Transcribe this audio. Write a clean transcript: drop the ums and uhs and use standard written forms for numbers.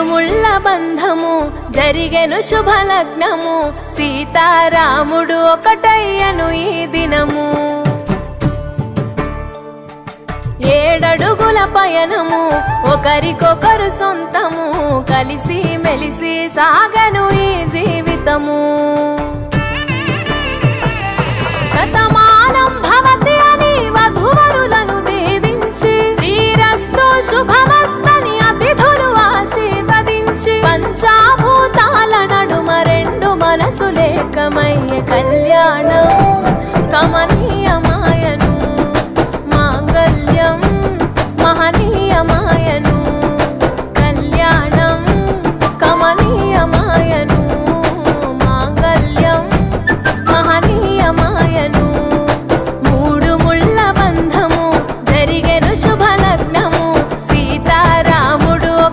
ఇరుముళ్ళ బంధము జరిగెను శుభలగ్నము సీతారాముడు ఒకటయ్యను ఈ దినము 7 అడుగుల పయనము ఒకరికొకరు సొంతము కలిసి మెలిసి సాగను ఈ జీవితము శతమానం భవతి అని వధువరులను దీవించి శ్రీరస్తు శుభమస్తని అతిథులు ఆశీర్వదించి పంచాభూతాల నడుమ 2 మనసులేకమయ్యే కళ్యాణం కమనీయ